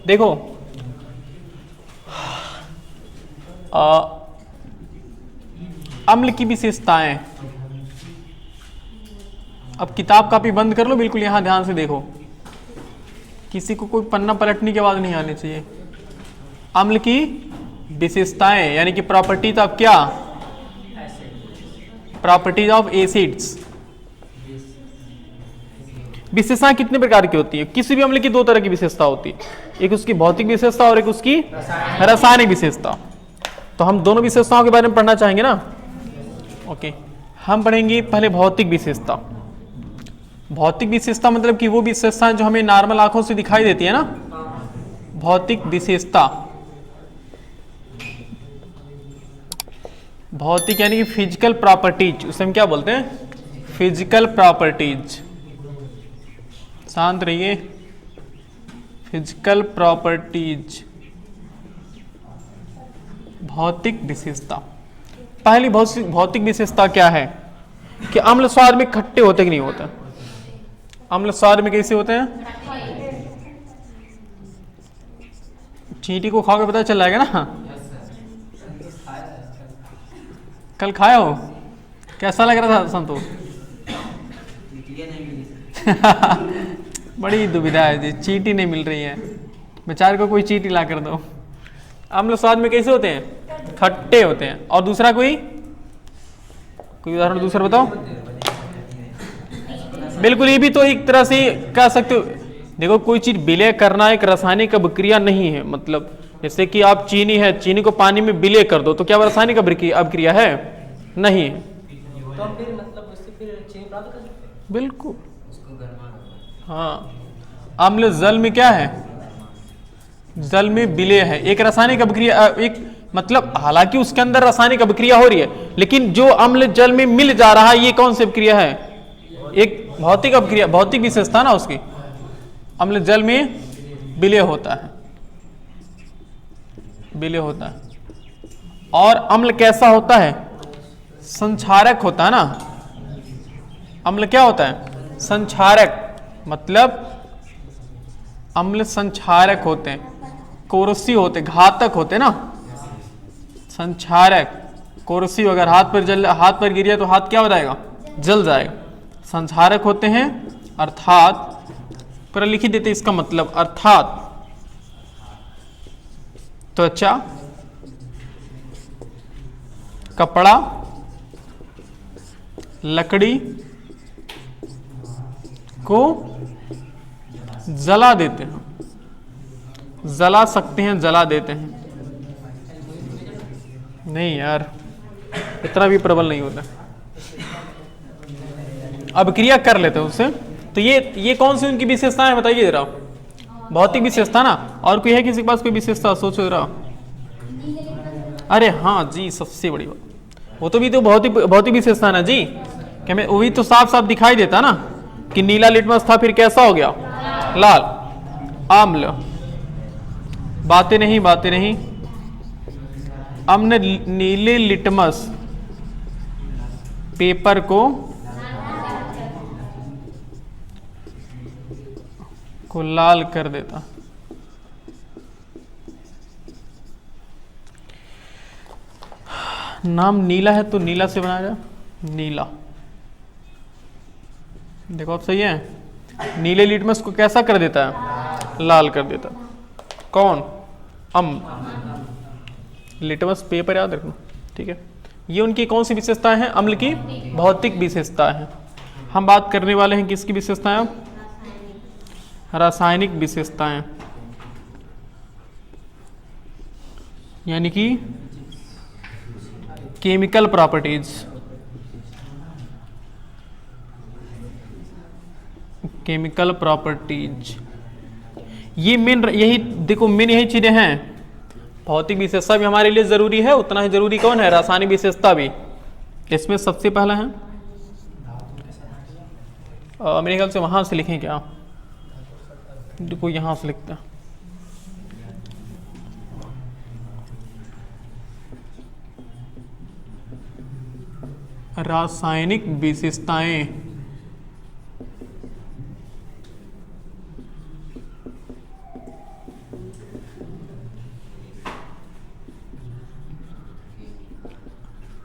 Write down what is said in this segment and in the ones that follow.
देखो अम्ल की विशेषताएं। अब किताब कापी बंद कर लो, बिल्कुल यहां ध्यान से देखो, किसी को कोई पन्ना पलटने की आवाज नहीं आनी चाहिए। अम्ल की विशेषताएं यानी कि प्रॉपर्टीज ऑफ क्या, प्रॉपर्टीज ऑफ एसिड्स। विशेषताएं कितने प्रकार की होती है? किसी भी अम्ल की दो तरह की विशेषता होती है, एक उसकी भौतिक विशेषता और एक उसकी रासायनिक विशेषता। तो हम दोनों विशेषताओं के बारे में पढ़ना चाहेंगे ना। ओके, हम पढ़ेंगे पहले भौतिक विशेषता। भौतिक विशेषता मतलब कि वो विशेषताएं जो हमें नॉर्मल आंखों से दिखाई देती है ना, भौतिक विशेषता। भौतिक यानी कि फिजिकल प्रॉपर्टीज, उसे हम क्या बोलते हैं? Physical properties. शांत रहिए। फिजिकल प्रॉपर्टीज, भौतिक विशेषता। पहली भौतिक विशेषता क्या है कि अम्ल स्वाद में खट्टे होते कि नहीं होते? अम्ल स्वाद में कैसे होते हैं? चींटी को खाओगे पता चल जाएगा ना। कल खाया हो, कैसा लग रहा था संतोष? बड़ी दुविधा है जी, चींटी नहीं मिल रही है, बेचारे को कोई चींटी ला कर दो। अम्ल स्वाद में कैसे होते हैं? खट्टे होते हैं। और दूसरा कोई उदाहरण दूसरा बताओ। बिल्कुल, ये भी तो एक तरह से कह सकते हो। देखो, कोई चीज विलय करना एक रासायनिक अभिक्रिया नहीं है। मतलब जैसे कि आप चीनी है, चीनी को पानी में विलय कर दो तो क्या वो रासायनिक अभिक्रिया है? नहीं। तो हम फिर मतलब उससे फिर चीनी प्राप्त कर सकते हैं? बिल्कुल। हाँ, अम्ल जल में क्या है? जल में विलय है, एक रासायनिक अभिक्रिया। एक मतलब हालांकि उसके अंदर रासायनिक अभिक्रिया हो रही है, लेकिन जो अम्ल जल में मिल जा रहा है ये कौन सी अभिक्रिया है? एक भौतिक अभिक्रिया, भौतिक विशेषता ना उसकी। अम्ल जल में विलय होता है, विलय होता है। और अम्ल कैसा होता है? संक्षारक होता है ना। अम्ल क्या होता है? संक्षारक। मतलब अम्ल संक्षारक होते हैं, कोरोसिव होते, घातक होते ना। संक्षारक, कोरोसिव। अगर हाथ पर गिर जाए तो हाथ क्या हो जाएगा? जल जाएगा। संक्षारक होते हैं, अर्थात पूरा लिख ही देते इसका मतलब, अर्थात त्वचा, कपड़ा, लकड़ी को जला देते हैं, जला सकते हैं, जला देते हैं। नहीं यार, इतना भी प्रबल नहीं होता। अभिक्रिया कर लेते हैं उससे। तो ये कौन सी उनकी विशेषता है बताइए जरा। भौतिक विशेषता ना। और कोई है किसी के पास कोई विशेषता? सोचो जरा। अरे हाँ जी, सबसे बड़ी बात वो तो भी तो भौतिक विशेषता ना जी। क्या मैं वही तो साफ साफ दिखाई देता ना कि नीला लिटमस था फिर कैसा हो गया? लाल। अम्ल, बातें नहीं, बातें नहीं। अम्ल नीले लिटमस पेपर को लाल कर देता। नाम नीला है तो नीला से बनाया जाए, नीला। देखो अब सही है। नीले लिटमस को कैसा कर देता है? लाल कर देता। कौन? अम्ल। लिटमस पेपर याद रखना, ठीक है। ये उनकी कौन सी विशेषताएं हैं? अम्ल की भौतिक विशेषताएं हैं। हम बात करने वाले हैं किसकी विशेषताएं? अब रासायनिक विशेषताएं, यानी कि केमिकल प्रॉपर्टीज। केमिकल प्रॉपर्टीज ये मेन, यही देखो मेन यही चीजें हैं। भौतिक विशेषता भी हमारे लिए जरूरी है, उतना ही जरूरी कौन है? रासायनिक विशेषता भी। इसमें सबसे पहला है, मेरे ख्याल से वहां से लिखें क्या? देखो यहां से लिखते हैं। रासायनिक विशेषताएं।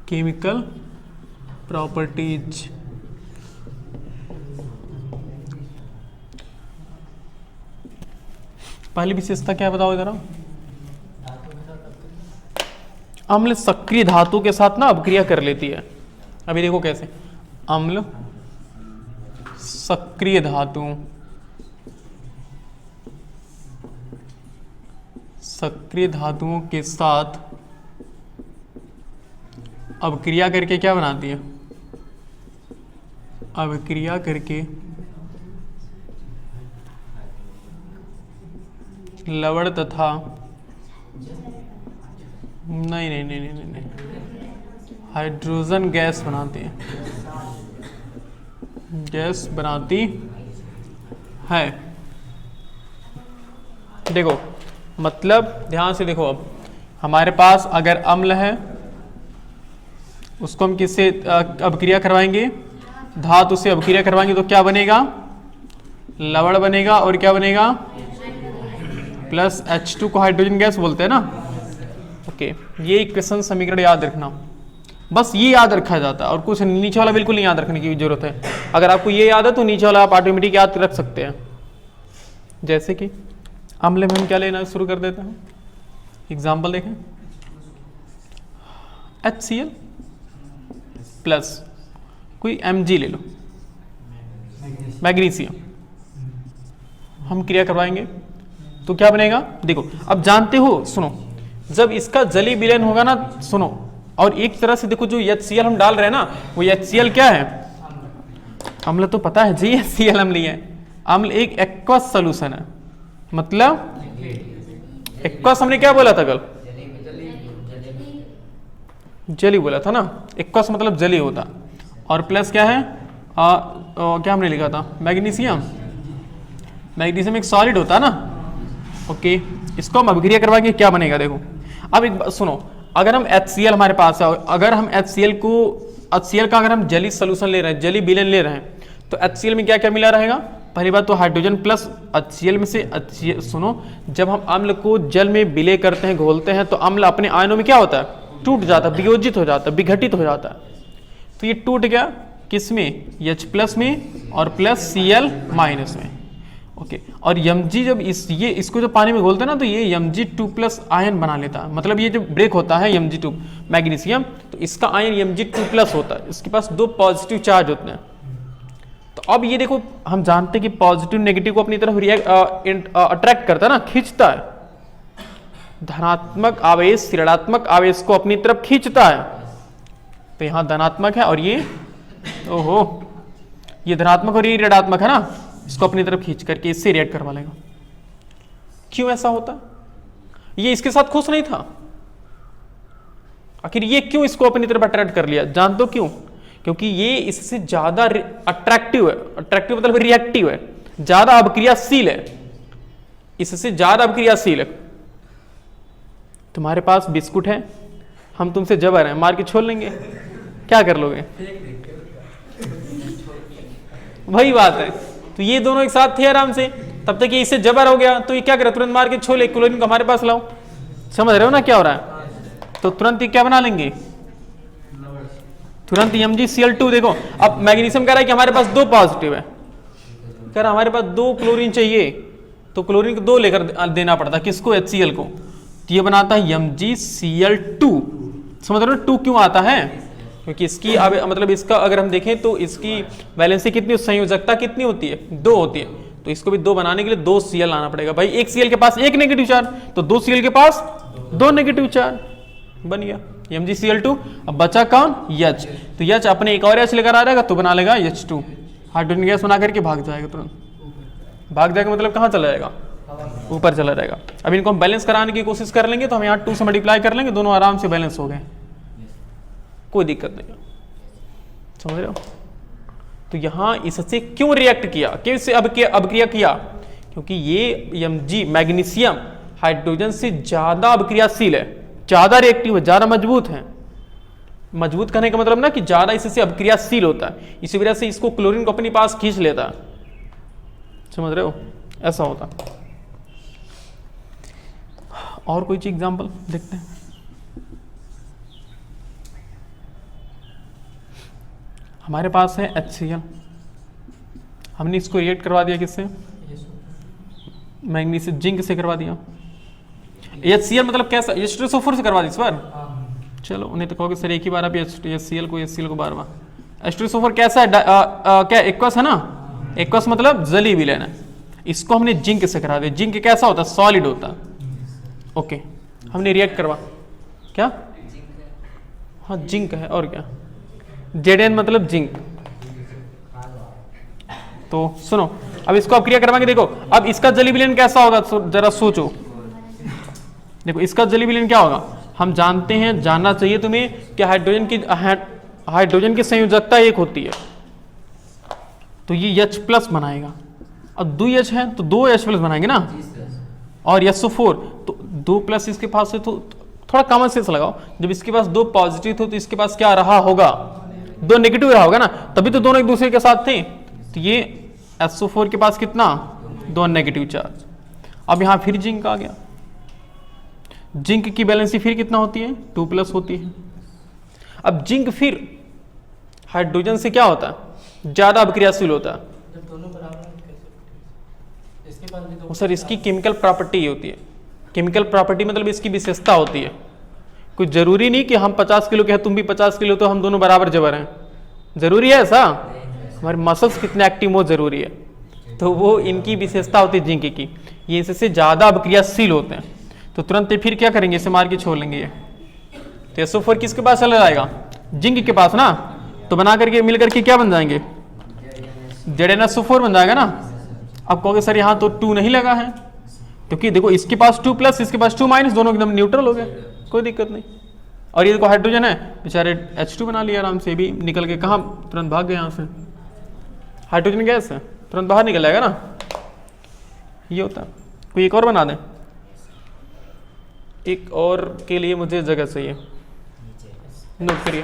Chemical properties. पहली विशेषता क्या बताओ इधर? अम्ल सक्रिय धातु के साथ ना अभिक्रिया कर लेती है। अभी देखो कैसे, अम्ल सक्रिय धातु सक्रिय धातुओं के साथ अभिक्रिया करके क्या बनाती है? अभिक्रिया करके लवण तथा नहीं हाइड्रोजन गैस बनाती है, गैस बनाती है। देखो मतलब ध्यान से देखो, अब हमारे पास अगर अम्ल है उसको हम किससे अभिक्रिया करवाएंगे? धातु से अभिक्रिया करवाएंगे तो क्या बनेगा? लवण बनेगा। और क्या बनेगा? प्लस H2 को हाइड्रोजन गैस बोलते हैं ना। ओके, ये इक्वेशन समीकरण याद रखना, बस ये याद रखा जाता है और कुछ नीचे वाला बिल्कुल नहीं याद रखने की जरूरत है। अगर आपको ये याद है तो नीचे वाला आप ऑटोमेटिक याद रख सकते हैं। जैसे कि अम्ल में हम क्या लेना शुरू कर देते हैं? एग्जाम्पल देखें, HCl प्लस कोई Mg ले लो, मैग्नीशियम, हम क्रिया करवाएंगे तो क्या बनेगा? देखो अब जानते हो, सुनो, जब इसका जलीय विलयन होगा ना, सुनो, और एक तरह से देखो जो HCl हम डाल रहे हैं ना, वो HCl क्या है? अम्ल तो पता है जी, HCl अम्ल है। अम्ल एक एक्वस सॉल्यूशन है, मतलब एक्वस हमने क्या बोला था कल? जली बोला था ना। एक्वस मतलब जली होता। और प्लस क्या है? क्या हमने लिखा था? मैग्नीशियम। मैग्नीशियम एक सॉलिड होता है ना। ओके, इसको हम अभिक्रिया करवाएंगे, क्या बनेगा? देखो अब एक बात सुनो, अगर हम HCl हमारे पास है, अगर हम HCl का अगर हम जली सोल्यूशन ले रहे हैं, जली विलयन ले रहे हैं, तो HCl में क्या क्या मिला रहेगा? पहली बात तो हाइड्रोजन प्लस HCl में से सुनो, जब हम अम्ल को जल में विलय करते हैं, घोलते हैं, तो अम्ल अपने आयनों में क्या होता है? टूट जाता है, वियोजित हो जाता है, विघटित हो जाता है। तो ये टूट गया किस में? H प्लस में और प्लस Cl माइनस में। ओके, और Mg जब इसको जब पानी में घोलते हैं ना, तो ये Mg2 प्लस आयन बना लेता है। मतलब ये जब ब्रेक होता है Mg2 मैग्नीशियम, तो इसका आयन Mg2 प्लस होता है, इसके पास दो पॉजिटिव चार्ज होते हैं। तो अब ये देखो, हम जानते हैं कि पॉजिटिव नेगेटिव को अपनी तरफ अट्रैक्ट करता है ना, खींचता है। धनात्मक आवेश ऋणात्मक आवेश को अपनी तरफ खींचता है। तो यहां धनात्मक है और ये ओहो, ये धनात्मक और ये ऋणात्मक है ना, इसको अपनी तरफ खींच करके इससे रिएक्ट करवा लेगा। क्यों ऐसा होता? ये इसके साथ खुश नहीं था, आखिर ये क्यों इसको अपनी तरफ अट्रैक्ट कर लिया? जान दो क्यों? क्योंकि ये इससे ज्यादा अट्रैक्टिव है। अट्रैक्टिव मतलब रिएक्टिव है, ज्यादा अभिक्रियाशील है, इससे ज्यादा अभिक्रियाशील है। तुम्हारे पास बिस्कुट है, हम तुमसे जबर है, मार के छोड़ लेंगे, क्या कर लोगे? वही बात है। तो ये दोनों एक साथ थे आराम से, तब तक ये इससे जबर हो गया, तो ये क्या करे? तुरंत मार के छोले, क्लोरीन को हमारे पास लाओ। समझ रहे हो ना क्या हो रहा है? तो तुरंत ये क्या बना लेंगे? तुरंत MgCl2। देखो अब मैग्नीशियम कह रहा है कि हमारे पास दो पॉजिटिव है, कह रहा हमारे पास दो क्लोरीन चाहिए, तो क्लोरीन को दो लेकर देना पड़ता है, किसको? HCl को। तो ये बनाता है MgCl2। समझ रहे हो 2 क्यों आता है? क्योंकि इसकी मतलब इसका अगर हम देखें तो इसकी वैलेंसी कितनी, संयोजकता कितनी होती है? 2 होती है। तो इसको भी 2 बनाने के लिए 2 Cl लाना पड़ेगा। भाई एक Cl के पास एक नेगेटिव चार्ज, तो 2 Cl के पास 2 नेगेटिव चार्ज, बन गया MgCl2। अब बचा कौन? H। तो H अपने एक और H लेकर आ जाएगा तो बना लेगा H2, हाइड्रोजन गैस बना करके भाग जाएगा। तुरंत भाग जाएगा मतलब कहाँ चला जाएगा? ऊपर चला जाएगा। अब इनको हम बैलेंस कराने की कोशिश कर लेंगे, तो हम यहाँ 2 से मल्टीप्लाई कर लेंगे, दोनों आराम से बैलेंस हो गए, कोई दिक्कत नहीं। समझ रहे हो? तो यहां इससे क्यों रिएक्ट किया, क्यों इससे अभिक्रिया किया? क्योंकि ये Mg मैग्नीशियम हाइड्रोजन से ज्यादा अभिक्रियाशील है, ज्यादा रिएक्टिव है, ज्यादा मजबूत है। मजबूत करने का मतलब ना कि ज्यादा इससे अभिक्रियाशील होता है, इसी वजह से इसको क्लोरीन को अपने पास खींच लेता है। समझ रहे हो? ऐसा होता। और कोई चीज एग्जांपल देखते हैं। हमारे पास है HCl, हमने इसको रिएक्ट करवा दिया किससे, मैग्नीशियम जिंक से करवा दिया। HCl मतलब कैसा, H2SO4 से करवा दी इस बार। चलो उन्हें तो कहोगे सर एक ही बार आप HCl को बार बार। H2SO4 कैसा है, क्या एक्वस है ना, एक्वस मतलब जली विलेन है। इसको हमने जिंक से करा दिया। जिंक कैसा होता है, सॉलिड होता है। ओके हमने रिएक्ट करवा क्या, हाँ जिंक है और क्या, Zn मतलब जिंक। तो सुनो अब इसको आप क्रिया करवाएंगे। देखो अब इसका जली विलेन कैसा होगा, जरा सोचो। देखो इसका जली विलेन क्या होगा, हम जानते हैं, जानना चाहिए तुम्हें कि हाइड्रोजन की संयोजकता एक होती है, तो ये H प्लस बनाएगा। अब 2 H है तो 2 H प्लस बनाएंगे ना, और SO4 तो 2 प्लस इसके पास है, तो थोड़ा कॉमन सेंस लगाओ। जब इसके पास 2 पॉजिटिव थे तो इसके पास क्या रहा होगा, 2 नेगेटिव रहा होगा ना, तभी तो दोनों एक दूसरे के साथ थे। तो ये SO4 के पास कितना, 2 नेगेटिव चार्ज। अब यहां फिर जिंक आ गया। जिंक की वैलेंसी फिर कितना होती है, 2 प्लस होती है। अब जिंक फिर हाइड्रोजन से क्या होता है, ज्यादा अभिक्रियाशील होता है। जब दोनों बराबर हैं, कैसे इसके पास भी दो, सर इसकी केमिकल प्रॉपर्टी होती है। केमिकल प्रॉपर्टी मतलब इसकी विशेषता होती है। कोई जरूरी नहीं कि हम 50 किलो के हैं तुम भी 50 किलो तो हम दोनों बराबर जबर हैं, जरूरी है ऐसा। हमारे मसल्स कितने एक्टिव हो जरूरी है, तो वो इनकी विशेषता होती है जिंक की, ये इससे ज्यादा अभिक्रियाशील होते हैं। तो तुरंत फिर क्या करेंगे, इसे मार के छोड़ लेंगे। ये तो SO4 किसके पास चला जाएगा, जिंक के पास ना, तो बना करके मिल करके क्या बन जाएंगे, ZnSO4 बन जाएगा ना। अब कहोगे सर यहाँ तो 2 नहीं लगा है, क्योंकि देखो इसके पास 2 प्लस इसके पास 2 माइनस, दोनों एकदम न्यूट्रल हो गए, कोई दिक्कत नहीं। और ये देखो हाइड्रोजन है बेचारे, H2 बना लिया आराम से, भी निकल के कहाँ तुरंत भाग गए यहाँ से। हाइड्रोजन गैस है, तुरंत बाहर निकल जाएगा ना, ये होता है। कोई एक और बना दें, एक और के लिए मुझे जगह चाहिए, नोट करिए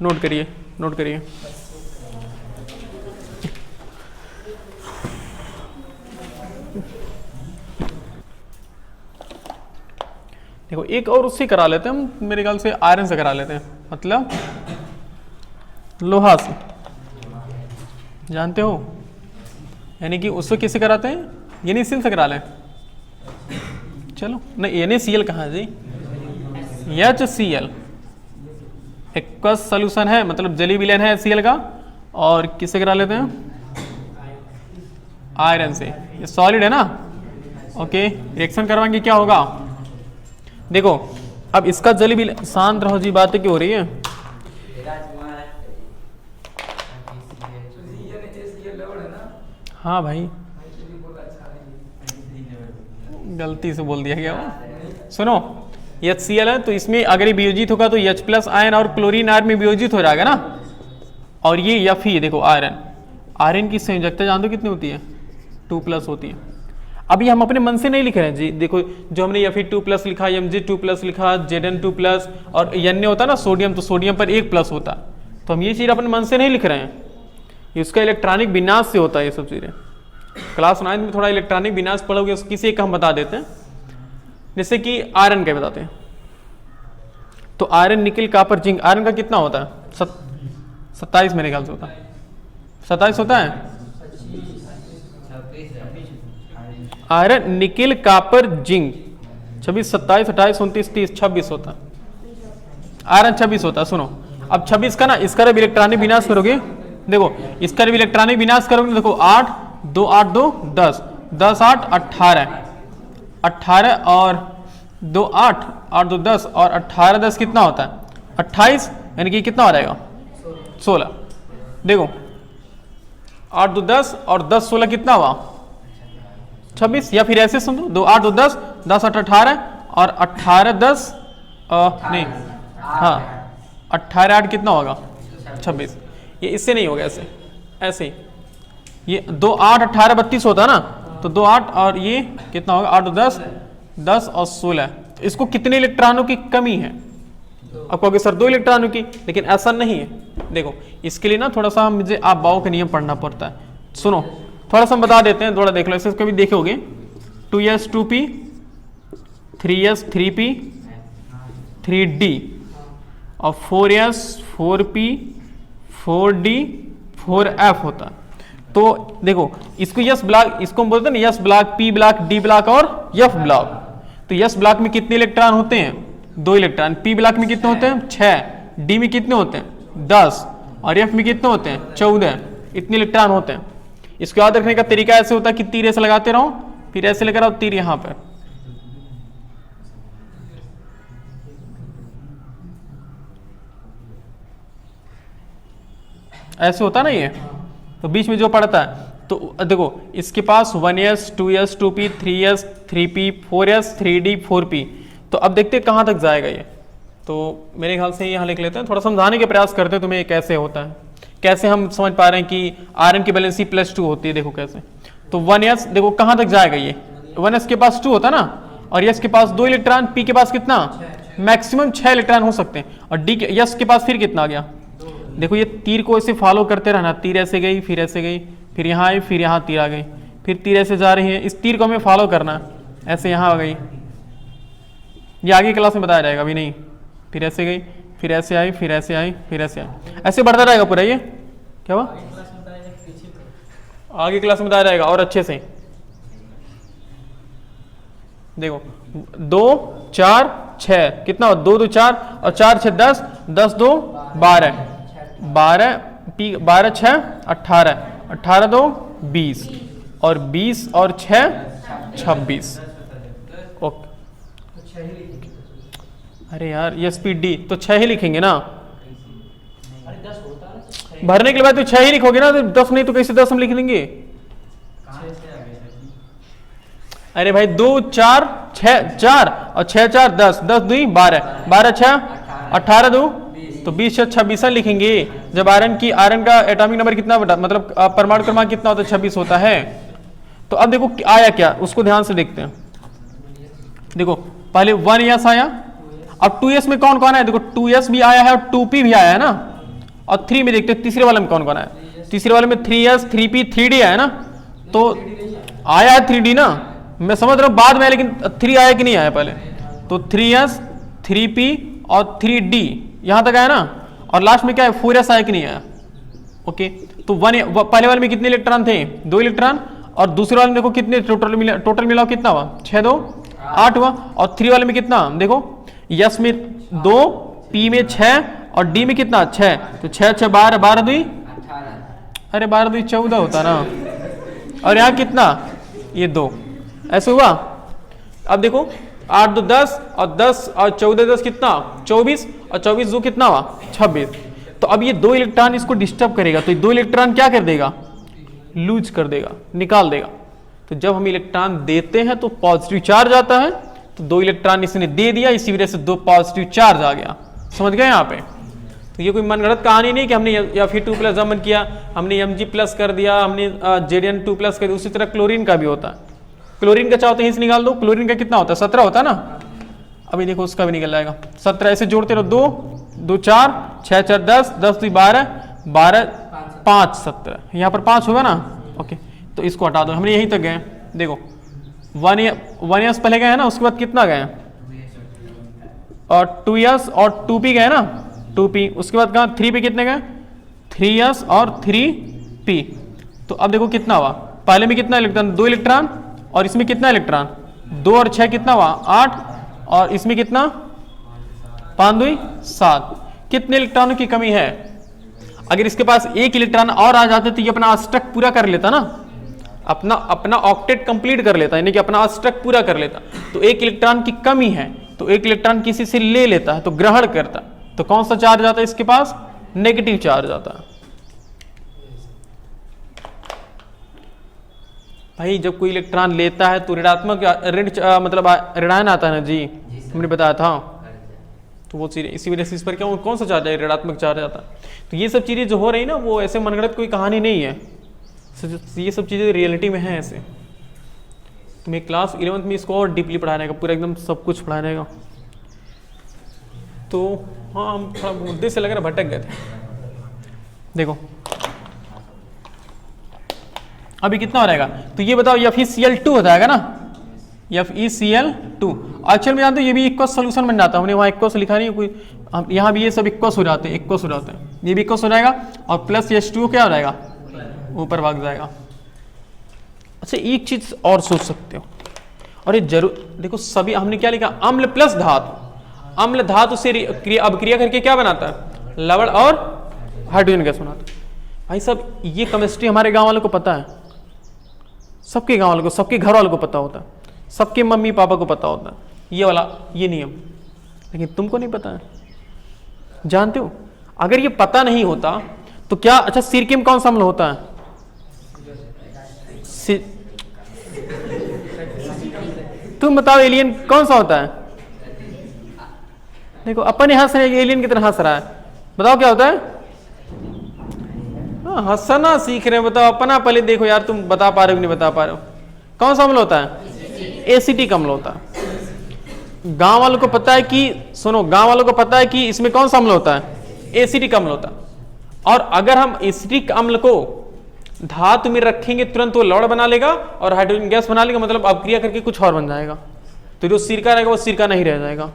नोट करिए नोट करिए। देखो एक और उससे करा लेते हैं हम, मेरे ख्याल से आयरन से करा लेते हैं, मतलब लोहा से, जानते हो, यानी कि उससे किससे कराते हैं, NaCl से करा लें। चलो नहीं, NaCl कहाँ है जी, HCl एक्वस सोल्यूशन है, मतलब जली विलेन है Cl का। और किससे करा लेते हैं, आयरन से, ये सॉलिड है ना। ओके रिएक्शन करवाएंगे, क्या होगा देखो। अब इसका जली विलेन, शांत रहो जी, बातें क्यों हो रही है। हाँ भाई गलती से बोल दिया गया वो। सुनो HCl है तो इसमें अगर ये वियोजित होगा तो H प्लस आयन और क्लोरीन आयन में वियोजित हो जाएगा ना। और ये Fe देखो आयरन, आयरन की संयोजकता जान दो कितनी होती है, 2 प्लस होती है। अभी हम अपने मन से नहीं लिख रहे हैं जी, देखो जो हमने Fe2 प्लस लिखा, Mg2 प्लस लिखा, Zn2 प्लस, और Na होता ना सोडियम, तो सोडियम पर 1 प्लस होता, तो हम ये चीज़ अपने मन से नहीं लिख रहे हैं, ये उसका इलेक्ट्रॉनिक विन्यास से होता है ये सब चीज़ें। क्लास 9 में थोड़ा इलेक्ट्रॉनिक विन्यास पढ़ोगे, किसी एक हम बता देते हैं, जैसे कि आयरन के बताते हैं। तो आयरन निकल कॉपर जिंक, आयरन का कितना होता है, 27 मेरे ख्याल से होता है, 27 होता है। आयरन निकल कॉपर जिंक 26, 27, 28, 29, 30, 26 होता है। आयरन 26 होता है। सुनो अब 26 का ना, इसका जब इलेक्ट्रॉनिक विनाश करोगे, देखो इसका जब इलेक्ट्रॉनिक विनाश करोगे, देखो 8 2 8 2 10 10 8 18 18 और 2 8 8 2 10 और 18 10 कितना होता है, 28, यानी कि कितना हो जाएगा 16। देखो 8 2 10 और 10 16 कितना हुआ 26, या फिर ऐसे समझो 2 8 2 10 10 8 18 और 18 10 नहीं हाँ 18 8 कितना होगा 26। ये इससे नहीं होगा, ऐसे ऐसे ही, ये 2 8 18 32 होता है ना, तो 2 8 और ये कितना होगा 8 10 10 और 16। तो इसको कितने इलेक्ट्रॉनों की कमी है, अब कहोगे सर 2 इलेक्ट्रॉनों की, लेकिन ऐसा नहीं है। देखो इसके लिए ना थोड़ा सा मुझे आप बाओ का नियम पढ़ना पड़ता है। सुनो थोड़ा सा हम बता देते हैं, थोड़ा देख लो, इसे कभी देखोगे 2s 2p 3s 3p 3d और 4s 4p 4D 4F होता है। तो देखो इसको यस ब्लॉक, इसको हम बोलते हैं ना yes block, P block, D block और एफ ब्लॉक। तो यस ब्लॉक में कितने इलेक्ट्रॉन होते हैं? 2 इलेक्ट्रॉन। पी ब्लॉक में कितने होते हैं? 6। डी में कितने होते हैं? 10। और एफ में कितने होते हैं? 14। इतने इलेक्ट्रॉन होते हैं। इसको याद रखने का तरीका ऐसे होता है कि तीर ऐसे लगाते रहो, फिर ऐसे लेकर आओ तीर यहां पर। ऐसे होता ना ये, तो बीच में जो पड़ता है। तो देखो इसके पास 1s 2s 2p 3s 3p 4s 3d 4p। तो अब देखते हैं कहाँ तक जाएगा ये। तो मेरे ख्याल से यहाँ लिख लेते हैं, थोड़ा समझाने के प्रयास करते हैं तुम्हें ये कैसे होता है, कैसे हम समझ पा रहे हैं कि आयरन की वैलेंसी +2 होती है। देखो कैसे, तो 1s देखो कहाँ तक जाएगा ये, 1s के पास 2 होता है ना, और s के पास 2 इलेक्ट्रॉन, p के पास कितना, मैक्सिमम 6 इलेक्ट्रॉन हो सकते हैं, और d के s के पास फिर कितना आ गया। देखो ये तीर को ऐसे फॉलो करते रहना, तीर ऐसे गई, फिर ऐसे गई, फिर यहाँ आई, फिर यहाँ तीर आ गई, फिर तीर ऐसे जा रही है, इस तीर को हमें फॉलो करना है। ऐसे यहाँ आ गई, ये आगे क्लास में बताया जाएगा, अभी नहीं। फिर ऐसे गई, फिर ऐसे आई, फिर ऐसे आई, फिर ऐसे आई, ऐसे बढ़ता रहेगा पूरा। ये क्या हुआ, आगे क्लास में बताया जाएगा और अच्छे से। देखो 2 4 6 कितना हो, 2 2 4 और 4 6 10, 10 2 12, 12 12 6 18, 18 2 20, और 20 और 6 26। ओके, अरे यार ये स्पीड डी, तो 6 ही लिखेंगे ना, भरने के बाद तो 6 ही लिखोगे ना, तो 10 नहीं तो कैसे 10 हम लिख लेंगे। अरे भाई 2 4 6 4 और 6 4 10, 10 2 12, 12 6 18 2, तो 20 6 26 लिखेंगे। जब आयरन का एटॉमिक नंबर कितना मतलब परमाणु क्रमांक कितना होता है, 26 होता है। तो अब देखो आया क्या, उसको ध्यान से देखते हैं। देखो पहले 1s आया, अब 2s में कौन कौन है, देखो 2s भी आया है और 2p भी आया है ना, और 3 में देखते हैं तीसरे वाले में कौन कौन है। तीसरे वाले में 3s 3p 3d आया ना, तो आया है 3d ना, मैं समझ रहा हूं बाद में, लेकिन 3 आया कि नहीं आया पहले, तो 3s 3p और 3d यहां तक आया ना, और लास्ट में क्या है 4s आया कि नहीं आया। ओके, तो पहले वाले में कितने इलेक्ट्रॉन थे, 2 इलेक्ट्रॉन, और दूसरे वाले में देखो कितने टोटल मिला कितना हुआ, 6 2 8 हुआ, और 3 वाले में कितना, देखो यस में 2, पी में 6 और डी में कितना 6, तो 6 6 12, 12 2 अरे 12 2 14 होता ना, और यहाँ कितना ये 2, ऐसे हुआ। अब देखो 8 2 10 और 10 और 14 10 कितना 24, और 24 2 कितना हुआ 26। तो अब ये 2 इलेक्ट्रॉन इसको डिस्टर्ब करेगा, तो ये 2 इलेक्ट्रॉन क्या कर देगा, लूज कर देगा, निकाल देगा। तो जब हम इलेक्ट्रॉन देते हैं तो पॉजिटिव चार्ज आता है, तो 2 इलेक्ट्रॉन इसने दे दिया, इसी वजह से 2 पॉजिटिव चार्ज आ गया। समझ गए यहाँ पे। तो ये कोई मनगढ़ंत कहानी नहीं कि हमने Fe2+ जमन किया, हमने Mg+ कर दिया, हमने Zn2+ कर दिया। उसी तरह क्लोरीन का भी होता है, क्लोरीन का चाहो तो यहीं से निकाल दो, क्लोरीन का कितना होता है 17 होता है ना, अभी देखो उसका भी निकल जाएगा 17, ऐसे जोड़ते रहो, 2 2 4 6 4 10, 10 2 12, 12 5 17, यहाँ पर 5 होगा ना। ओके, तो इसको हटा दो, हमने यहीं तक गए। देखो 1s पहले गए ना, उसके बाद कितना गए, और 2s और 2p गए ना, 2p, उसके बाद कहाँ 3p कितने गए, 3s और 3p। तो अब देखो कितना हुआ, पहले में कितना इलेक्ट्रॉन, 2 इलेक्ट्रॉन, और इसमें कितना इलेक्ट्रॉन, 2 और 6 कितना हुआ 8, और इसमें कितना 5 2 7, कितने इलेक्ट्रॉनों की कमी है। अगर इसके पास 1 इलेक्ट्रॉन और आ जाते तो ये अपना अष्टक पूरा कर लेता ना, अपना ऑक्टेट कंप्लीट कर लेता, यानी कि अपना अष्टक पूरा कर लेता। तो 1 इलेक्ट्रॉन की कमी है, तो 1 इलेक्ट्रॉन किसी से ले लेता है, तो ग्रहण करता, तो कौन सा चार्ज आता है इसके पास, नेगेटिव चार्ज आता है। भाई जब कोई इलेक्ट्रॉन लेता है तो ऋणात्मक मतलब ऋणायन आता है ना जी, हमने बताया था। तो वो चीज़ इसी वजह से इस पर क्या कौन सा चार्ज है, ऋणात्मक चार्ज आता है। तो ये सब चीज़ें जो हो रही ना, वो ऐसे मनगढ़ंत कोई कहानी नहीं है, ये सब चीज़ें रियलिटी में है ऐसे। तुम्हें क्लास 11th में इसको और डीपली पढ़ाने का, पूरा एकदम सब कुछ पढ़ाने का। तो हाँ, हम थोड़ा मुद्दे से लग रहा भटक गए थे। देखो अभी कितना हो रहेगा, तो ये बताओ FeCl2 हो जाएगा ना, FeCl2। एक्चुअल में जानते हो ये भी इक्वस सोल्यूशन बन जाता है, हमने वहाँ इक्वस लिखा नहीं, कोई यहाँ भी ये सब इक्वस हो जाते हैं, इक्वस हो जाते हैं। ये भी इक्वस हो जाएगा और प्लस H2O क्या हो जाएगा, ऊपर भाग जाएगा। अच्छा एक चीज और सोच सकते हो, और ये जरूर देखो, सभी हमने क्या लिखा, अम्ल प्लस धातु, अम्ल धातु से अब क्रिया करके क्या बनाता है, लवण और हाइड्रोजन गैस बनाता है। भाई साहब ये केमिस्ट्री हमारे गांव वालों को पता है, सबके गांव वालों को, सबके घर वालों को पता होता है, सबके मम्मी पापा को पता होता है ये वाला ये नियम, लेकिन तुमको नहीं पता है। जानते हो अगर ये पता नहीं होता तो क्या, अच्छा सिरके में कौन सा अम्ल होता है, तुम बताओ एलियन कौन सा होता है, देखो अपन हंस रहे, एलियन की तरह हंस रहा है, बताओ क्या होता है, हंसना सीख रहे हैं, बताओ अपना पहले देखो यार, तुम बता पा रहे हो कि नहीं बता पा रहे हो, कौन सा अम्ल होता है, एसिटिक अम्ल होता है। गांव वालों को पता है कि, सुनो गांव वालों को पता है कि इसमें कौन सा अम्ल होता है, एसिटिक अम्ल होता है। और अगर हम एसिटिक अम्ल को धातु में रखेंगे तुरंत वो लवण बना लेगा और हाइड्रोजन गैस बना लेगा, मतलब अपक्रिया करके कुछ और बन जाएगा, तो जो सिरका रहेगा वो सिरका नहीं रह जाएगा,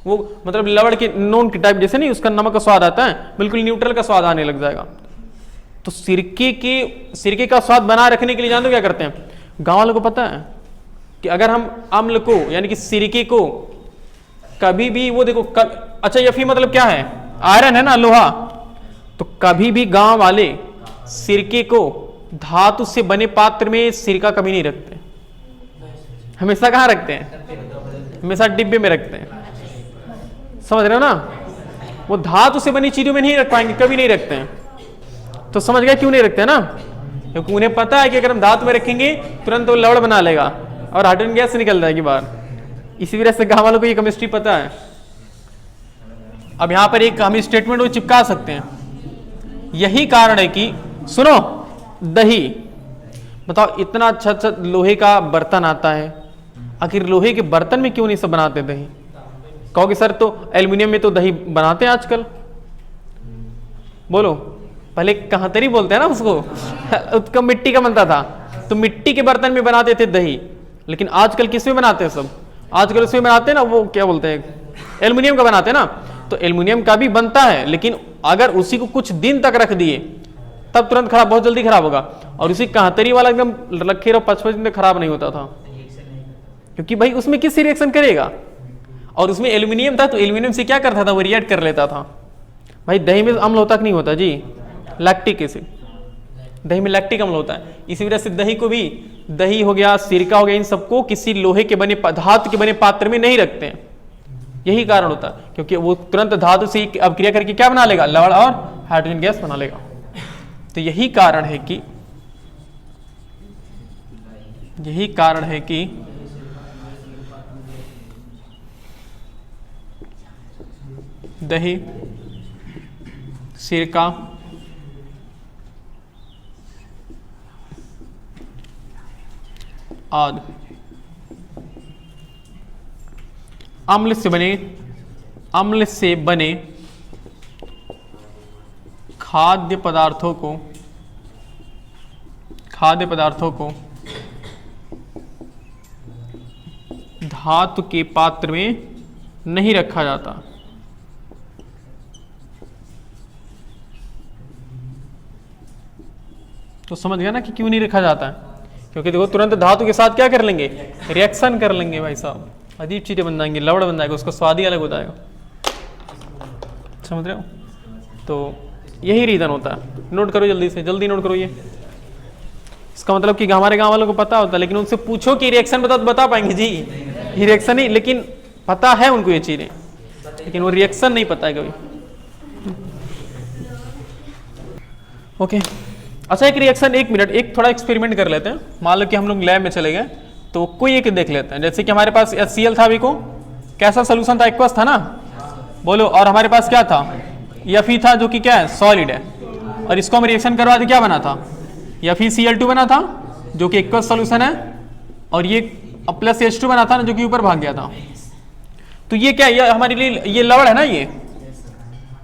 वो मतलब लवण के नॉन के टाइप जैसे नहीं, उसका नमक का स्वाद आता है, बिल्कुल न्यूट्रल का स्वाद आने लग जाएगा। तो सिरके का स्वाद बनाए रखने के लिए जानते हो क्या करते हैं, गांव वालों को पता है कि अगर हम अम्ल को यानी कि सिरके को कभी भी वो देखो अच्छा Fe मतलब क्या है, आयरन है ना, लोहा, तो कभी भी गांव वाले सिरके को धातु से बने पात्र में सिरका कभी नहीं रखते, हमेशा कहाँ रखते हैं, हमेशा डिब्बे में रखते हैं, समझ रहे हो ना, वो धातु से बनी चीजों में नहीं रख पाएंगे, कभी नहीं रखते हैं। तो समझ गए क्यों नहीं रखते ना, क्योंकि उन्हें पता है कि अगर हम धातु में रखेंगे तुरंत वो लवण बना लेगा और हाइड्रोजन गैस निकल जाएगी बाहर, इसी वजह से गांव वालों को ये केमिस्ट्री पता है। अब यहां पर एक हम स्टेटमेंट वो चिपका सकते हैं, यही कारण है कि सुनो दही, बताओ इतना अच्छा अच्छा लोहे का बर्तन आता है, आखिर लोहे के बर्तन में क्यों नहीं सब बनाते दही, कहोगे सर तो एल्युमिनियम में तो दही बनाते हैं आजकल, बोलो पहले कहतरी बोलते हैं ना उसको, उसका मिट्टी का बनता था, तो मिट्टी के बर्तन में बनाते थे दही, लेकिन आजकल किस में बनाते हैं सब, आजकल उसमें बनाते हैं ना, वो क्या बोलते हैं, एल्युमिनियम का बनाते हैं ना, तो एल्युमिनियम का भी बनता है, लेकिन अगर उसी को कुछ दिन तक रख दिए तब तुरंत खराब, बहुत जल्दी खराब होगा, और उसी कहतरी वाला एकदम रखे रहो 55 दिन तक खराब नहीं होता था, क्योंकि भाई उसमें किससे रिएक्शन करेगा, और उसमें एल्युमिनियम था तो एल्युमिनियम से क्या करता था, वो रिएक्ट कर लेता था। भाई दही में अम्ल होता कि नहीं होता जी, लैक्टिक एसिड, दही में लैक्टिक अम्ल होता है, इसी वजह से दही को भी, दही हो गया, सिरका हो गया, इन सबको किसी लोहे के बने धातु के बने पात्र में नहीं रखते हैं, यही कारण होता है, क्योंकि वो तुरंत धातु से अपक्रिया करके क्या बना लेगा, लवण और हाइड्रोजन गैस बना लेगा। तो यही कारण है कि दही, सिरका, आदि अम्ल से बने खाद्य पदार्थों को धातु के पात्र में नहीं रखा जाता। तो समझ गया ना कि क्यों नहीं रखा जाता है, क्योंकि देखो तुरंत धातु के साथ क्या कर लेंगे, रिएक्शन कर लेंगे भाई साहब, अजीब चीजें बन जाएंगी, लवड़ बन जाएगा, उसका स्वाद ही अलग हो जाएगा, समझ रहे हो। तो यही रीजन होता है, नोट करो जल्दी से, जल्दी नोट करो ये। इसका मतलब कि हमारे गांव वालों को पता होता है, लेकिन उनसे पूछो कि रिएक्शन बता पाएंगे जी, रिएक्शन नहीं, लेकिन पता है उनको ये चीजें, लेकिन वो रिएक्शन नहीं पता है कभी। ओके अच्छा, एक रिएक्शन, एक मिनट, एक थोड़ा एक्सपेरिमेंट कर लेते हैं। मान लो कि हम लोग लैब में चले गए, तो कोई एक देख लेते हैं। जैसे कि हमारे पास HCl था, अभी को कैसा सोल्यूशन था, एक्वस था ना, बोलो। और हमारे पास क्या था, Fe था, जो कि क्या है, सॉलिड है। और इसको हम रिएक्शन करवा दी, क्या बना था, FeCl2 बना था, जो कि एक्वस सोल्यूशन है। और ये प्लस H2 बना था ना, जो कि ऊपर भाग गया था। तो ये क्या, ये हमारे लिए ये लवड़ है ना ये।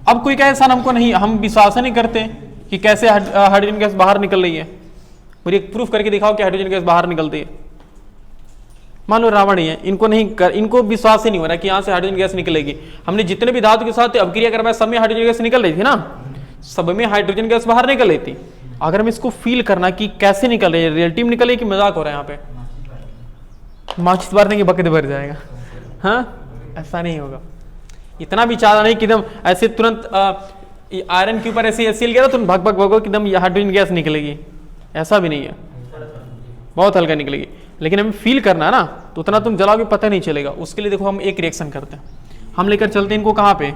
अब कोई कहे सर हमको नहीं, हम विश्वास नहीं करते कि कैसे हाइड्रोजन गैस बाहर निकल रही है, मुझे प्रूफ करके दिखाओ कि हाइड्रोजन गैस बाहर निकलती है। मान लो रावण ही है, इनको विश्वास ही नहीं हो रहा कि यहाँ से हाइड्रोजन गैस निकलेगी। हमने जितने भी धातु के साथ अभिक्रिया करवाया, सब में हाइड्रोजन गैस निकल रही थी ना, सब में हाइड्रोजन गैस बाहर निकल रही थी। अगर हम इसको फील करना कि कैसे निकल रही है, रियलिटी में निकल रही है कि मजाक हो रहा है यहाँ पे, माचिस बार देंगे बकेट भर जाएगा। हाँ, ऐसा नहीं होगा। इतना भी चाहता नहीं कि एकदम ऐसे तुरंत आयरन के ऊपर ऐसे एसियल गया तुम भग भग भगो कि एकदम हाइड्रोजन गैस निकलेगी, ऐसा भी नहीं है, बहुत हल्का निकलेगी। लेकिन हमें फील करना है ना, तो उतना तुम जलाओगे पता नहीं चलेगा। उसके लिए देखो हम एक रिएक्शन करते हैं, हम लेकर चलते हैं इनको कहाँ पे,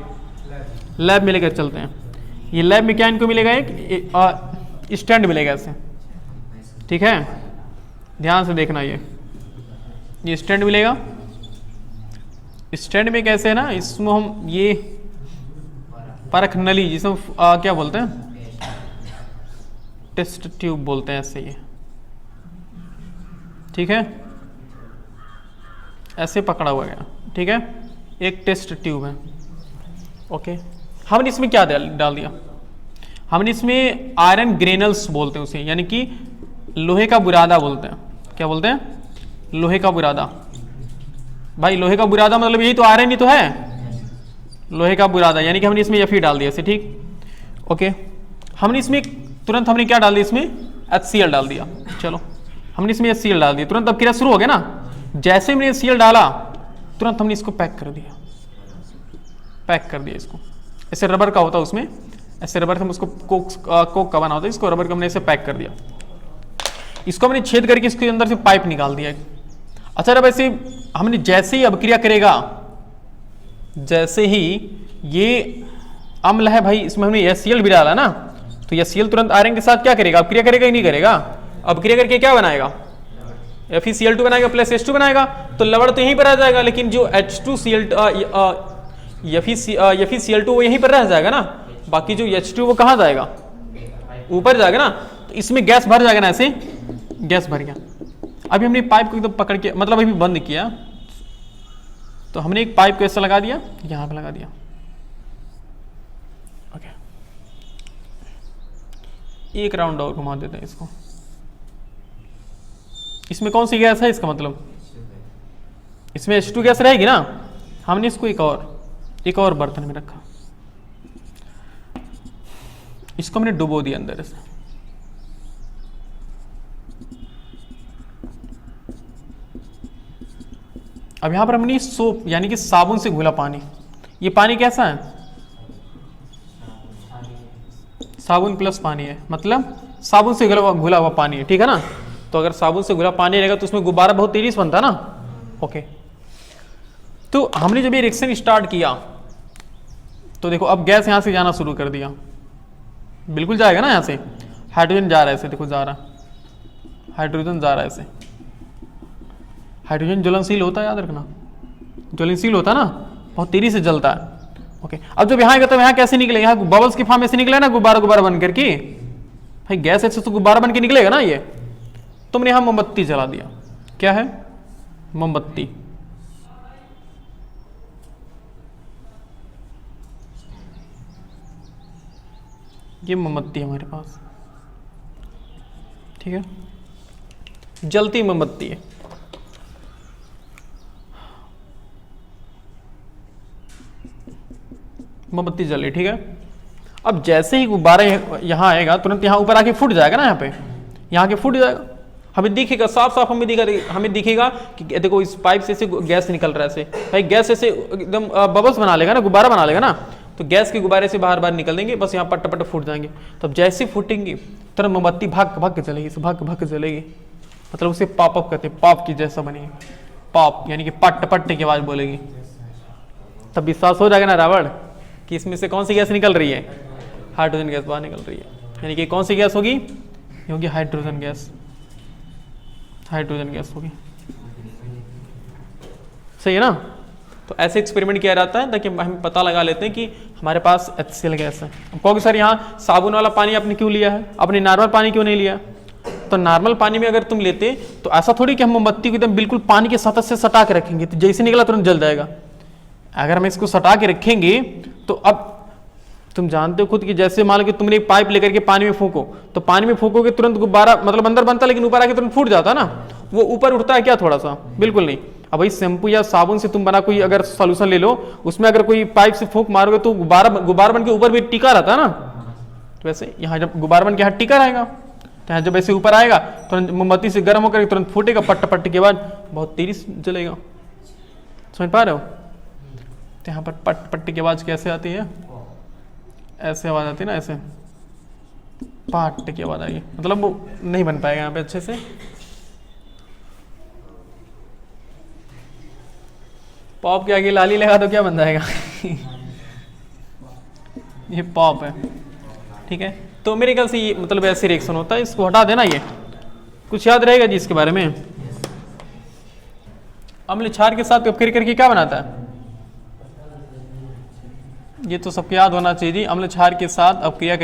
लैब में लेकर चलते हैं। ये लैब में क्या इनको मिलेगा, एक स्टैंड मिलेगा ऐसे, ठीक है, ध्यान से देखना। ये स्टैंड मिलेगा। स्टैंड में कैसे है ना, इसमें हम ये परख नली, जिसमें क्या बोलते हैं, टेस्ट ट्यूब बोलते हैं ऐसे, ये ठीक है, ऐसे पकड़ा हुआ गया, ठीक है, एक टेस्ट ट्यूब है। ओके, हमने इसमें क्या डाल दिया, हमने इसमें आयरन ग्रेनल्स बोलते हैं उसे, यानी कि लोहे का बुरादा बोलते हैं। क्या बोलते हैं, लोहे का बुरादा। भाई लोहे का बुरादा मतलब यही तो आयरन ही तो है, लोहे का बुरादा, यानी कि हमने इसमें Fe डाल दिया, ठीक। ओके, हमने इसमें तुरंत हमने क्या डाल दिया, इसमें HCl डाल दिया। चलो, हमने इसमें HCl डाल दिया, तुरंत अब क्रिया शुरू हो गया ना। जैसे हमने HCl डाला तुरंत हमने इसको पैक कर दिया, पैक कर दिया इसको। ऐसे रबर का होता है उसमें, ऐसे रबर से हम उसको कोक का बना होता है, इसको रबर का हमने ऐसे पैक कर दिया। इसको हमने छेद करके इसके अंदर से पाइप निकाल दिया। अच्छा, अब ऐसे हमने जैसे ही अभिक्रिया करेगा, जैसे ही ये अम्ल है भाई, इसमें हमने HCl भी डाला ना, तो HCl तुरंत आयरन के साथ क्या करेगा, अभिक्रिया करेगा ही नहीं करेगा, अभिक्रिया करके क्या बनाएगा, FeCl2 बनाएगा प्लस H2 बनाएगा, तो लवण तो यहीं पर आ जाएगा, लेकिन जो FeCl2 वो यहीं पर रह जाएगा ना, बाकी जो H2 वो कहाँ जाएगा, ऊपर जाएगा ना, तो इसमें गैस भर जाएगा ना, ऐसे गैस भर गया। अभी हमने पाइप को एकदम पकड़ के, मतलब अभी बंद किया, तो हमने एक पाइप को ऐसा लगा दिया, यहां पे लगा दिया। ओके, एक राउंड और घुमा देते हैं इसको। इसमें कौन सी गैस है, इसका मतलब इसमें H2 गैस रहेगी ना। हमने इसको एक और बर्तन में रखा, इसको हमने डुबो दिया अंदर से। अब यहां पर हमने सोप यानी कि साबुन से घुला पानी, ये पानी कैसा है, साबुन प्लस पानी है, मतलब साबुन से घुला हुआ पानी है, ठीक है ना। तो अगर साबुन से घुला पानी रहेगा तो उसमें गुब्बारा बहुत तेजी से बनता है ना। ओके, तो हमने जब ये रिएक्शन स्टार्ट किया तो देखो अब गैस यहां से जाना शुरू कर दिया, बिल्कुल जाएगा ना, यहां से हाइड्रोजन जा रहा है, ऐसे देखो जा रहा, हाइड्रोजन जा रहा है ऐसे। हाइड्रोजन ज्वलनशील होता है, याद रखना, ज्वलनशील होता है ना, बहुत तेजी से जलता है। ओके, अब जब यहाँ आएगा तो यहाँ कैसे निकले, यहाँ बबल्स की फॉर्म ऐसे निकले ना, गुब्बारा बन करके, भाई गैस ऐसे तो गुब्बारा बन के निकलेगा ना। ये तुमने यहाँ मोमबत्ती जला दिया, क्या है, मोमबत्ती। ये मोमबत्ती है हमारे पास, ठीक है, जलती मोमबत्ती है। मोमबत्ती जल रही, ठीक है। अब जैसे ही गुब्बारा यहाँ आएगा तुरंत यहाँ ऊपर आके फूट जाएगा ना, यहाँ पे यहाँ आके फूट जाएगा, हमें दिखेगा साफ साफ, हमें दिखेगा कि देखो इस पाइप से ऐसे गैस निकल रहा है, ऐसे भाई गैस ऐसे एकदम बबल्स बना लेगा ना, गुब्बारा बना लेगा ना, तो गैस के गुब्बारे से बाहर निकल देंगे, बस यहाँ पट पट फूट जाएंगे। तब जैसे फूटेंगे तुरंत मोमबत्ती भाग भाग के चलेगी, भाग भाग के चलेगी, मतलब उसे पॉप अप कहते हैं, पॉप की जैसा बनेगी, पॉप यानी कि पट पटने की आवाज बोलेगी। तब विश्वास हो जाएगा ना रावण कि इसमें से कौन सी गैस निकल रही है, हाइड्रोजन गैस बाहर निकल रही है, यानी कि कौन सी गैस होगी, ये होगी हाइड्रोजन गैस, हाइड्रोजन गैस होगी, सही है ना। तो ऐसे एक्सपेरिमेंट किया जाता है ताकि हम पता लगा लेते हैं कि हमारे पास HCl गैस है। अब कहोगे सर यहाँ साबुन वाला पानी आपने क्यों लिया है, आपने नॉर्मल पानी क्यों नहीं लिया। तो नॉर्मल पानी में अगर तुम लेते तो ऐसा थोड़ी कि हम मोमबत्ती को एकदम बिल्कुल पानी के सतह से सटा के रखेंगे तो जैसे निकला तुरंत जल जाएगा। अगर हम इसको सटा के रखेंगे तो अब तुम जानते हो खुद कि जैसे मान लो कि तुमने एक पाइप लेकर के पानी में फूको, तो पानी में फूकोगे तुरंत गुब्बारा मतलब अंदर बनता है, लेकिन ऊपर आके तुरंत फूट जाता है ना, वो ऊपर उठता है क्या थोड़ा सा, बिल्कुल नहीं। अब भाई शैम्पू या साबुन से तुम बना कोई अगर सॉल्यूशन ले लो, उसमें अगर कोई पाइप से फूंक मारोगे तो गुब्बारा बन के ऊपर भी टिका रहता है ना, वैसे यहाँ जब गुब्बारा बन के यहाँ टिका रहेगा, तो यहाँ जब ऐसे ऊपर आएगा तुरंत मोमबत्ती से गर्म होकर तुरंत फूटेगा, पट्ट पट्ट के बाद बहुत तेजी से जलेगा। समझ पा रहे हो? तो यहाँ पर पट पट्टी की आवाज़ कैसे आती है? ऐसे आवाज़ आती है ना, ऐसे पट की आवाज़ आएगी, मतलब वो नहीं बन पाएगा यहाँ पे अच्छे से। पॉप के आगे लाली लगा तो क्या बन जाएगा? ये पॉप है, ठीक है। तो मेरे ख्याल से ये मतलब ऐसे रिएक्शन होता है, इसको हटा देना। ये कुछ याद रहेगा जी इसके बारे में? अम्ल क्षार के साथ अपक्रिया करके क्या बनाता है? ये तो सबको याद होना चाहिए जी। अम्ल क्षार के साथ अपक्रिया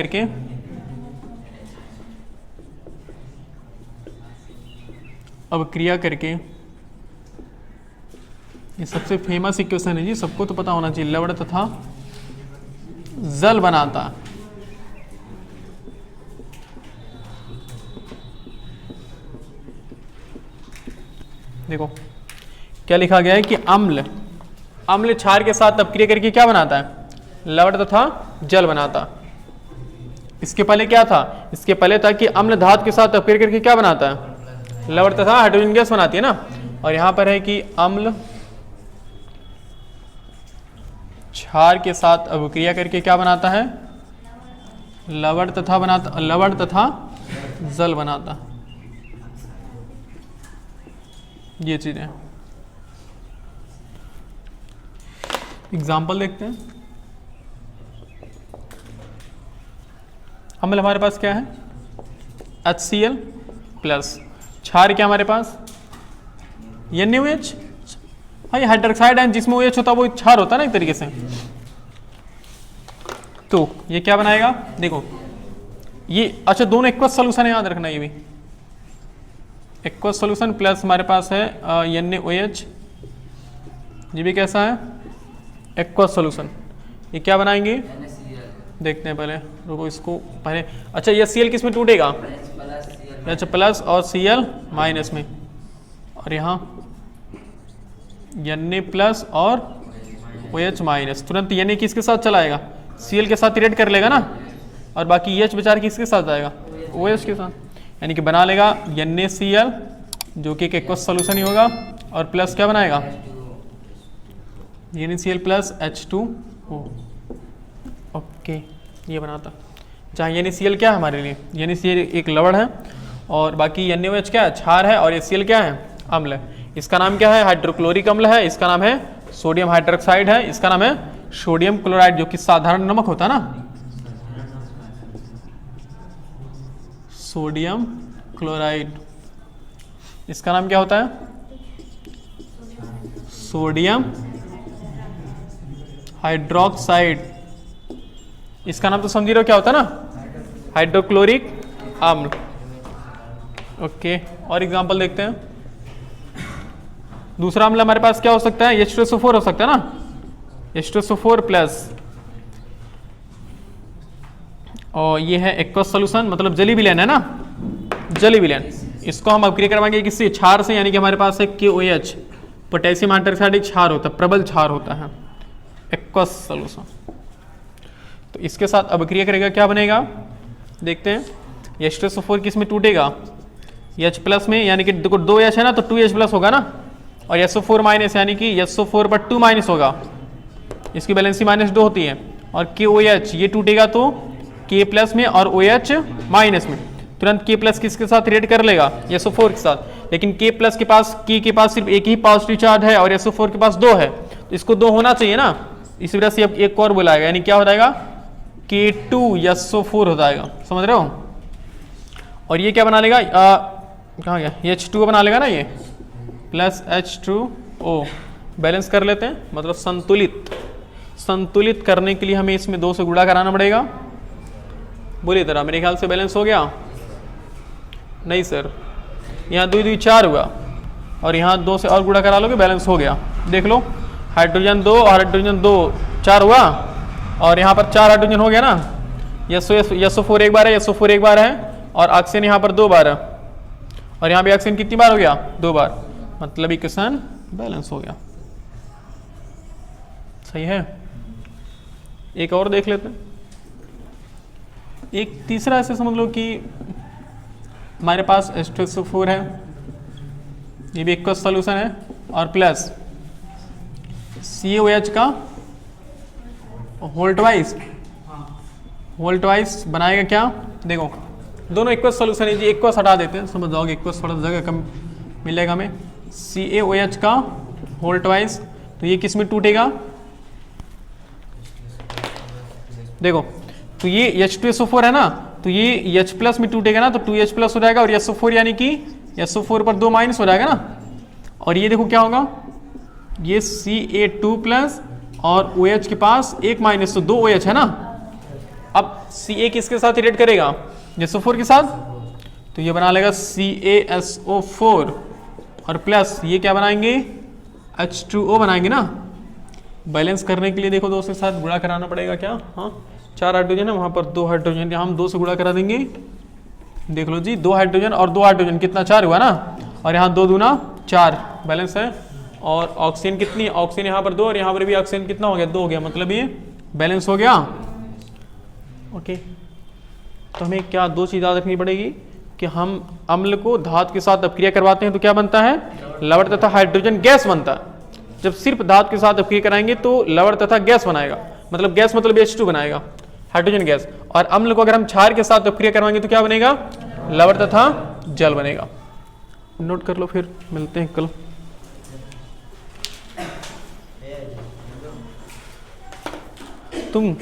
करके ये सबसे फेमस इक्वेशन है जी, सबको तो पता होना चाहिए। लवण तथा जल बनाता। देखो क्या लिखा गया है कि अम्ल क्षार के साथ अपक्रिया करके क्या बनाता है? लवण तथा जल बनाता। इसके पहले क्या था? इसके पहले था कि अम्ल धातु के साथ अपक्रिया करके क्या बनाता है? लवण तथा हाइड्रोजन गैस बनाती है ना। और यहां पर है कि अम्ल क्षार के साथ अपक्रिया करके क्या बनाता है? लवण तथा जल बनाता। ये चीजें एग्जाम्पल देखते हैं। अम्ल हमारे पास क्या है? HCl प्लस क्षार क्या हमारे पास? NaOH। हाँ, ये हाइड्रोक्साइड है, जिसमें OH होता है वो क्षार होता है ना एक तरीके से। तो ये क्या बनाएगा? देखो ये अच्छा दोनों एक्वस सोल्यूशन है, याद रखना। ये भी एक्वस सोल्यूशन प्लस हमारे पास है NaOH। ये भी कैसा है? Aqueous solution. ये क्या बनाएंगे देखते हैं, पहले रुको इसको पहले। अच्छा ये Cl किस में टूटेगा? अच्छा प्लस और Cl माइनस में, और यहाँ Na प्लस और OH माइनस। तुरंत Na किसके साथ चलाएगा? Cl के साथ रिएक्ट कर लेगा ना, और बाकी H बेचारा किसके साथ जाएगा? OH के साथ। यानी कि बना लेगा NaCl जो कि एक एक्वस सोल्यूशन ही होगा, और प्लस क्या बनाएगा? NaCl plus H2O। ओके ये बनाता। जहाँ NaCl क्या है हमारे लिए? NaCl एक लवण है, और बाकी NaOH क्या है? क्षार है, और Cl क्या है? अम्ल है। इसका नाम क्या है? हाइड्रोक्लोरिक अम्ल है। इसका नाम है सोडियम हाइड्रोक्साइड है। इसका नाम है सोडियम क्लोराइड, जो कि साधारण नमक होता है ना, सोडियम क्लोराइड। इसका नाम क्या होता है? Sodium hydroxide. इसका नाम तो समझ रहे हो क्या होता है ना? हाइड्रोक्लोरिक अम्ल। ओके और एग्जांपल देखते हैं। दूसरा अम्ल हमारे पास क्या हो सकता है? H2SO4 हो सकता है ना, H2SO4 प्लस, और ये है एक्वस सोल्यूशन, मतलब जली विलयन है ना, जली विलयन। इसको हम अपक्रिया करवाएंगे किससे? क्षार से। यानी कि हमारे पास है KOH, पोटेशियम हाइड्रोक्साइड क्षार होता है, प्रबल क्षार होता है, एक्वस सोल्यूशन। तो इसके साथ अपक्रिया करेगा, क्या बनेगा देखते हैं। H2SO4 किस में टूटेगा? H प्लस में, यानी कि देखो 2H है ना, तो 2H प्लस होगा ना, और SO4 माइनस, यानी कि SO4 पर 2 माइनस होगा, इसकी बैलेंसी -2 होती है। और KOH ये टूटेगा तो K प्लस में और OH माइनस में। तुरंत K प्लस किसके साथ रिएक्ट कर लेगा? SO4 के साथ। लेकिन K प्लस के पास, K के पास सिर्फ एक ही पॉजिटिव चार्ज है, और SO4 के पास 2 है, तो इसको 2 होना चाहिए ना, इस वजह से अब एक और बुलाएगा, यानी क्या हो जाएगा? K2SO4 हो जाएगा। समझ रहे हो? और ये क्या बना लेगा? कहाँ गया? ये H2O बना लेगा ना, ये प्लस H2O। बैलेंस कर लेते हैं, मतलब संतुलित करने के लिए हमें इसमें 2 से गुणा कराना पड़ेगा। बोलिए तरह, मेरे ख्याल से बैलेंस हो गया? नहीं सर, यहाँ 2 2 4 हुआ, और यहाँ 2 से और गुणा करा लोगे, बैलेंस हो गया। देख लो, हाइड्रोजन 2 और हाइड्रोजन 2 4 हुआ, और यहाँ पर 4 हाइड्रोजन हो गया ना। SO4 एक बार है, SO4 एक बार है, और ऑक्सीजन यहाँ पर 2 बार है, और यहाँ भी ऑक्सीजन कितनी बार हो गया? 2 बार। मतलब इक्वेशन बैलेंस हो गया। सही है। एक और देख लेते हैं। एक तीसरा ऐसे समझ लो कि हमारे पास H2SO4 है, ये भी एक्वस सॉल्यूशन है, और प्लस CaOH का होल्ट वाइज बनाएगा क्या, देखो दोनों एक्वस सॉल्यूशन है जी, एक्वस हटा देते हैं, समझ जाओगे, एक्वस थोड़ा जगह कम मिलेगा हमें। CaOH का होल्ट वाइज, तो ये किस में टूटेगा, देखो तो ये H2SO4 है ना, तो ये H प्लस में टूटेगा ना, तो 2H प्लस हो जाएगा, और SO4 यानी कि SO4 पर 2 माइनस हो जाएगा ना, और ये देखो क्या होगा, ये Ca2 प्लस और OH के पास 1 माइनस, तो 2 OH है ना। अब Ca किसके साथ रिलेट करेगा, SO4 के साथ, तो ये बना लेगा CaSO4, और प्लस ये क्या बनाएंगे, H2O बनाएंगे ना। बैलेंस करने के लिए देखो 2 के साथ गुणा कराना पड़ेगा क्या, हाँ 4 हाइड्रोजन है, वहाँ पर 2 हाइड्रोजन, यहाँ हम 2 से गुणा करा देंगे, देख लो जी 2 हाइड्रोजन और 2 हाइड्रोजन कितना 4 हुआ ना, और यहाँ 2 दूना 4 बैलेंस है, और ऑक्सीजन कितनी, ऑक्सीजन यहाँ पर 2 और यहाँ पर भी ऑक्सीजन कितना हो गया, 2 हो गया, मतलब ये बैलेंस हो गया। ओके, तो हमें क्या 2 चीज़ याद रखनी पड़ेगी कि हम अम्ल को धातु के साथ अपक्रिया करवाते हैं तो क्या बनता है, लवण तथा हाइड्रोजन गैस बनता है। जब सिर्फ धातु के साथ अपक्रिया कराएंगे तो लवण तथा गैस बनाएगा, मतलब गैस मतलब H2 बनाएगा, हाइड्रोजन गैस, और अम्ल को अगर हम क्षार के साथ अपक्रिया करवाएंगे तो क्या बनेगा, लवण तथा जल बनेगा। नोट कर लो, फिर मिलते हैं कल। तुम